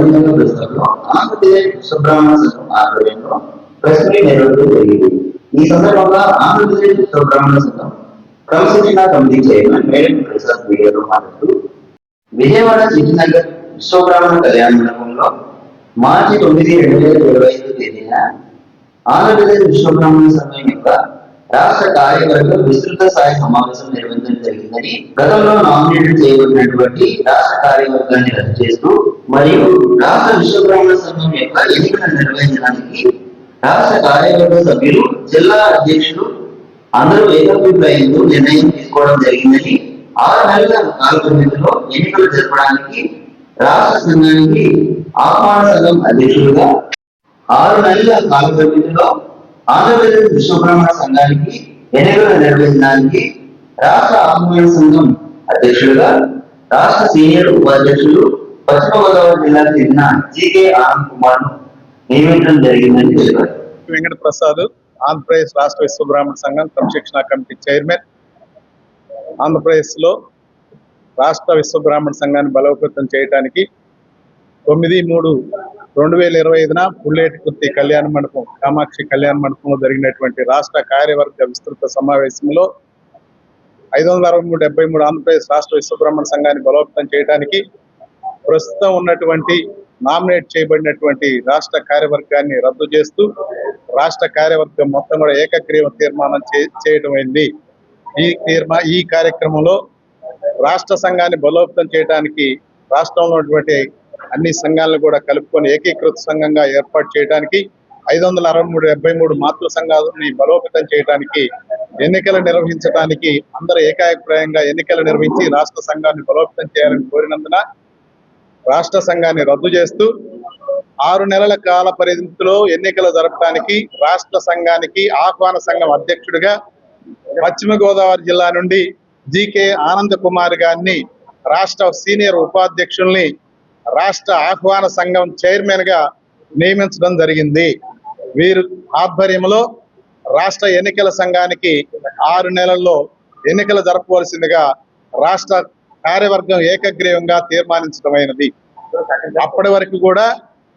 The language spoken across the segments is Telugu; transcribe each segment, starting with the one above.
19వ దశకంలో ఆంధ్రప్రదేశ్ విశ్వబ్రాహ్మణ సంఘం ఆధ్వర్యంలో ప్రెస్ మీట్ నిర్వహించడం జరిగింది. ఈ సందర్భంగా ఆంధ్రప్రదేశ్ విశ్వబ్రాహ్మణ సంఘం క్రమశిక్షణ కమిటీ చైర్మన్ మేడం ప్రసాద్ మీడియాతో మాట్లాడుతూ విజయవాడ సిటీనగర్ విశ్వబ్రాహ్మణ కళ్యాణ మండపంలో మార్చి 9, 2025 తేదీన ఆంధ్రప్రదేశ్ విశ్వబ్రాహ్మణ సంఘం యొక్క రాష్ట్ర కార్యవర్గ విస్తృత స్థాయి సమావేశం నిర్వహించడం జరిగిందని, గతంలో నామినేట్ చేయబడినటువంటి రాష్ట్ర కార్యవర్గాన్ని రద్దు చేస్తూ మరియు రాష్ట్ర విశ్వబ్రాహ్మణ సంఘం యొక్క ఎన్నికలను నిర్వహించడానికి రాష్ట్ర కార్యవర్గ సభ్యులు, జిల్లా అధ్యక్షులు అందరూ ఏకాభిప్రాయంతో నిర్ణయం తీసుకోవడం జరిగిందని, 6 నెలల కాల పరిమితిలో ఎన్నికలు జరపడానికి రాష్ట్ర సంఘానికి ఆహ్వాన సంఘం అధ్యక్షులుగా 6 నెలల కాల పరిమితిలో ఆంధ్రప్రదేశ్ విశ్వబ్రాహ్మణ సంఘానికి ఎన్నికలు నిర్వహించడానికి రాష్ట్ర ఆహ్వాన సంఘం అధ్యక్షులుగా రాష్ట్ర సీనియర్ ఉపాధ్యక్షులు పశ్చిమ గోదావరి జిల్లాకు చెందిన జీకే ఆనంద్ కుమార్ ను నియమించడం జరిగిందని తెలిపారు. వెంకట ప్రసాద్, ఆంధ్రప్రదేశ్ రాష్ట్ర విశ్వబ్రాహ్మణ సంఘం క్రమశిక్షణ కమిటీ చైర్మన్. ఆంధ్రప్రదేశ్ లో రాష్ట్ర విశ్వబ్రాహ్మణ సంఘాన్ని బలోపేతం చేయడానికి 9/3/2025 పుల్లేటికుర్తి కళ్యాణ మండపం, కామాక్షి కళ్యాణ మండపంలో జరిగినటువంటి రాష్ట్ర కార్యవర్గ విస్తృత సమావేశంలో 563 ఆంధ్రప్రదేశ్ రాష్ట్ర విశ్వబ్రాహ్మణ సంఘాన్ని బలోపేతం చేయడానికి ప్రస్తుతం ఉన్నటువంటి నామినేట్ చేయబడినటువంటి రాష్ట్ర కార్యవర్గాన్ని రద్దు చేస్తూ రాష్ట్ర కార్యవర్గం మొత్తం కూడా ఏకగ్రీవ తీర్మానం చేయడం అయింది. ఈ కార్యక్రమంలో రాష్ట్ర సంఘాన్ని బలోపేతం చేయడానికి రాష్ట్రంలో ఉన్నటువంటి అన్ని సంఘాలను కూడా కలుపుకొని ఏకీకృత సంఘంగా ఏర్పాటు చేయడానికి 563 మాతృ సంఘాలని బలోపేతం చేయడానికి ఎన్నికలు నిర్వహించడానికి అందరూ ఏకాభిప్రాయంగా ఎన్నికలు నిర్వహించి రాష్ట్ర సంఘాన్ని బలోపేతం చేయాలని కోరినందున రాష్ట్ర సంఘాన్ని రద్దు చేస్తూ 6 నెలల కాల పరిమితిలో ఎన్నికలు జరపడానికి రాష్ట్ర సంఘానికి ఆహ్వాన సంఘం అధ్యక్షుడిగా పశ్చిమ గోదావరి జిల్లా నుండి జీకే ఆనంద్ కుమార్ గారిని, రాష్ట్ర సీనియర్ ఉపాధ్యక్షుల్ని రాష్ట్ర ఆహ్వాన సంఘం చైర్మన్ గా నియమించడం జరిగింది. వీరు ఆధ్వర్యంలో రాష్ట్ర ఎన్నికల సంఘానికి 6 నెలల్లో ఎన్నికలు జరపవలసిందిగా రాష్ట్ర కార్యవర్గం ఏకగ్రీవంగా తీర్మానించడమైనది. అప్పటి వరకు కూడా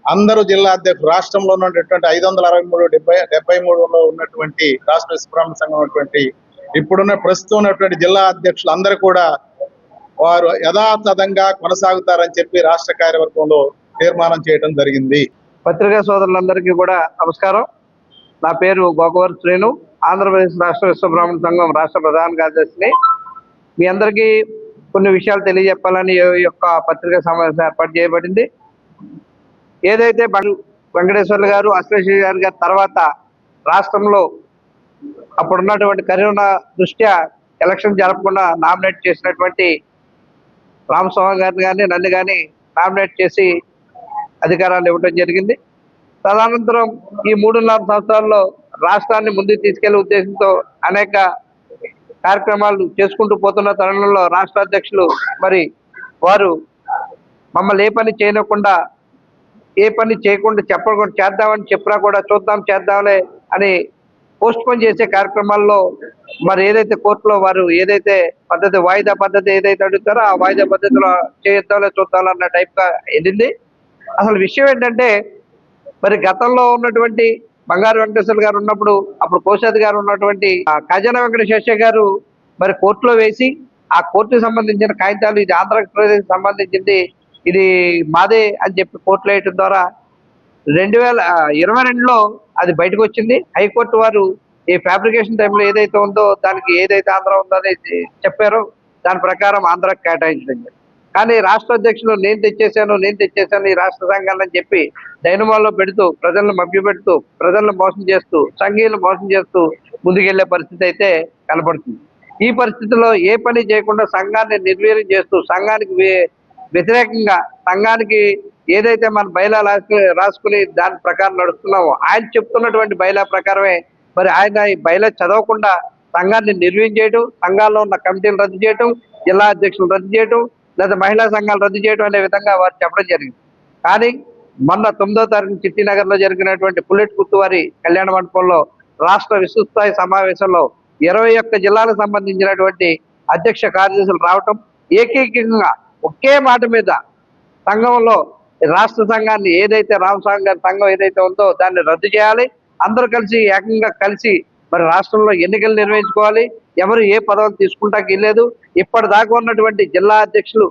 అందరూ జిల్లా అధ్యక్షులు, రాష్ట్రంలో ఉన్నటువంటి 563 ఉన్నటువంటి రాష్ట్ర విశ్వబ్రాహ్మణ సంఘం ఉన్నటువంటి ఇప్పుడున్న ప్రస్తుతం ఉన్నటువంటి జిల్లా అధ్యక్షులు అందరూ కూడా వారు యథాతథంగా కొనసాగుతారని చెప్పి రాష్ట్ర కార్యవర్గంలో తీర్మానం చేయడం జరిగింది. పత్రికా సోదరులందరికీ కూడా నమస్కారం. నా పేరు గోకవర్ శ్రీను, ఆంధ్రప్రదేశ్ రాష్ట్ర విశ్వబ్రాహ్మణ సంఘం రాష్ట్ర ప్రధాన కార్యదర్శిని. మీ అందరికీ కొన్ని విషయాలు తెలియజెప్పాలని ఈ యొక్క పత్రికా సమావేశం ఏర్పాటు చేయబడింది. ఏదైతే వెంకటేశ్వర్లు గారు, అశ్వేశ్వరి గారి తర్వాత రాష్ట్రంలో అప్పుడున్నటువంటి కరోనా దృష్ట్యా ఎలక్షన్ జరపకుండా నామినేట్ చేసినటువంటి రామస్వామి గారిని కానీ నన్ను కానీ నామినేట్ చేసి అధికారాలు ఇవ్వడం జరిగింది. తదనంతరం ఈ 3.5 సంవత్సరాల్లో రాష్ట్రాన్ని ముందుకు తీసుకెళ్లే ఉద్దేశంతో అనేక కార్యక్రమాలు చేసుకుంటూ పోతున్న తరుణంలో రాష్ట్ర అధ్యక్షులు మరి వారు మమ్మల్ని ఏ పని చేయకుండా చెప్పకుండా చేద్దామని చెప్పినా కూడా చేద్దాంలే అని పోస్ట్ పోన్ చేసే కార్యక్రమాల్లో మరి ఏదైతే కోర్టులో వారు ఏదైతే వాయిదా పద్ధతి ఏదైతే అడుగుతారో ఆ వాయిదా పద్ధతిలో చూద్దాం అన్న టైప్ గా వెళ్ళింది. అసలు విషయం ఏంటంటే, మరి గతంలో ఉన్నటువంటి బంగారు వెంకటేశ్వర గారు ఉన్నప్పుడు, అప్పుడు కోశాది గారు ఉన్నటువంటి ఖజానా వెంకటేశ్వర గారు మరి కోర్టులో వేసి ఆ కోర్టుకు సంబంధించిన కాగితాలు ఇది ఆంధ్రప్రదేశ్ సంబంధించింది, ఇది మాదే అని చెప్పి కోర్టులో వేయటం ద్వారా 2022లో అది బయటకు వచ్చింది. హైకోర్టు వారు ఈ ఫ్యాబ్రికేషన్ టైంలో ఏదైతే ఉందో దానికి ఏదైతే ఆంధ్ర ఉందో అనేది చెప్పారో దాని ప్రకారం ఆంధ్రాకి కేటాయించడం. కానీ రాష్ట్ర అధ్యక్షులు నేను తెచ్చేసాను ఈ రాష్ట్ర సంఘాలని చెప్పి డైనమాల్లో పెడుతూ, ప్రజలను మభ్యపెడుతూ, ప్రజలను మోసం చేస్తూ, సంఘీయులు మోసం చేస్తూ ముందుకెళ్లే పరిస్థితి అయితే కనపడుతుంది. ఈ పరిస్థితిలో ఏ పని చేయకుండా సంఘాన్ని నిర్వీర్యం చేస్తూ, సంఘానికి వ్యతిరేకంగా, సంఘానికి ఏదైతే మన బైలా రాసుకుని దాని ప్రకారం నడుస్తున్నామో ఆయన చెప్తున్నటువంటి బైలా ప్రకారమే మరి ఆయన ఈ బైలా చదవకుండా సంఘాన్ని నిర్వీర్యం చేయడం, సంఘాల్లో ఉన్న కమిటీలు రద్దు చేయడం, జిల్లా అధ్యక్షులు రద్దు చేయడం, లేదా మహిళా సంఘాలు రద్దు చేయడం అనే విధంగా వారు చెప్పడం జరిగింది. కానీ మొన్న 9వ తారీఖు చిట్టినగర్ లో జరిగినటువంటి పుల్లెటికుర్తి వారి కళ్యాణ మండపంలో రాష్ట్ర విస్తృతస్థాయి సమావేశంలో 21 జిల్లాలకు సంబంధించినటువంటి అధ్యక్ష కార్యదర్శులు రావటం, ఏకైకంగా ఒకే మాట మీద సంఘంలో రాష్ట్ర సంఘాన్ని ఏదైతే రామస్వామి గారి సంఘం ఏదైతే ఉందో దాన్ని రద్దు చేయాలి. అందరూ కలిసి ఏకంగా కలిసి మరి రాష్ట్రంలో ఎన్నికలు నిర్వహించుకోవాలి. ఎవరు ఏ పదవులు తీసుకుంటాకి లేదు. ఇప్పటిదాకా ఉన్నటువంటి జిల్లా అధ్యక్షులు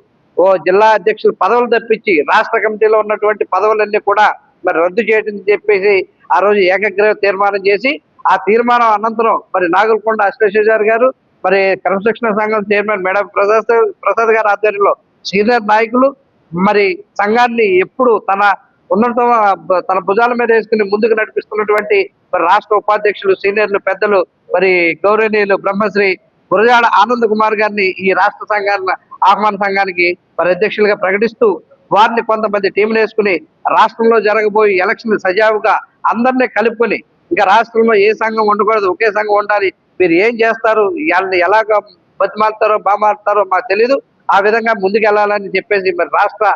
పదవులు తప్పించి రాష్ట్ర కమిటీలో ఉన్నటువంటి పదవులన్నీ కూడా మరి రద్దు చేయడం చెప్పేసి ఆ రోజు ఏకగ్రీవ తీర్మానం చేసి, ఆ తీర్మానం అనంతరం మరి నాగులకొండ అశ్వేశ్వర్ గారు, మరి క్రమశిక్షణ సంఘం చైర్మన్ మేడం ప్రసాద్ గారి ఆధ్వర్యంలో సీనియర్ నాయకులు మరి సంఘాన్ని ఎప్పుడు తన భుజాల మీద వేసుకుని ముందుకు నడిపిస్తున్నటువంటి మరి రాష్ట్ర ఉపాధ్యక్షులు సీనియర్లు పెద్దలు మరి గౌరవనీయులు బ్రహ్మశ్రీ గురజాడ ఆనంద్ కుమార్ గారిని ఈ రాష్ట్ర సంఘాన్ని ఆహ్వాన సంఘానికి మరి అధ్యక్షులుగా ప్రకటిస్తూ వారిని కొంతమంది టీంలు వేసుకుని రాష్ట్రంలో జరగబోయే ఎలక్షన్ సజావుగా అందరినీ కలుపుకొని, ఇంకా రాష్ట్రంలో ఏ సంఘం ఉండకూడదు, ఒకే సంఘం ఉండాలి, మీరు ఏం చేస్తారు, వాళ్ళని ఎలాగ బతిమాలుతారో బామాలుతారో మాకు తెలీదు, ఆ విధంగా ముందుకు వెళ్ళాలని చెప్పేసి మరి రాష్ట్ర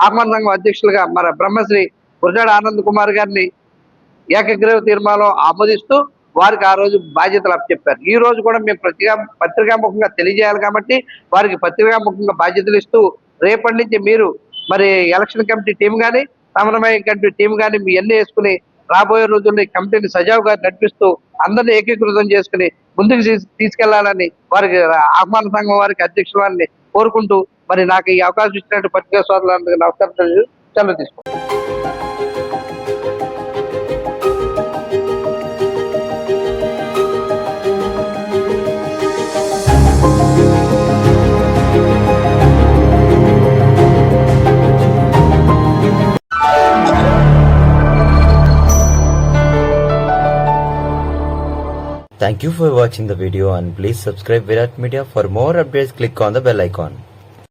ఆహ్వాన సంఘం అధ్యక్షులుగా మరి బ్రహ్మశ్రీ గురజాడ ఆనంద్ కుమార్ గారిని ఏకగ్రీవ తీర్మానం ఆమోదిస్తూ వారికి ఆ రోజు బాధ్యతలు అప్పచెప్పారు. ఈ రోజు కూడా మేము పత్రికాముఖంగా తెలియజేయాలి కాబట్టి వారికి పత్రికాముఖంగా బాధ్యతలు ఇస్తూ రేపటి నుంచి మీరు మరి ఎలక్షన్ కమిటీ టీం కానీ సమన్వయ కమిటీ టీం కానీ మీ అన్ని వేసుకుని రాబోయే రోజుల్లో ఈ కమిటీని సజావుగా నడిపిస్తూ అందరినీ ఏకీకృతం చేసుకుని ముందుకు తీసుకెళ్లాలని వారికి ఆహ్వాన సంఘం వారికి అధ్యక్షుల వారిని కోరుకుంటూ మరి నాకు ఈ అవకాశం ఇచ్చినట్టు పత్రికా సోదరులందరికీ నమస్కారం సెలవు తీసుకుంటాను. Thank you for watching the video and please subscribe Virat Media. For more updates, click on the bell icon.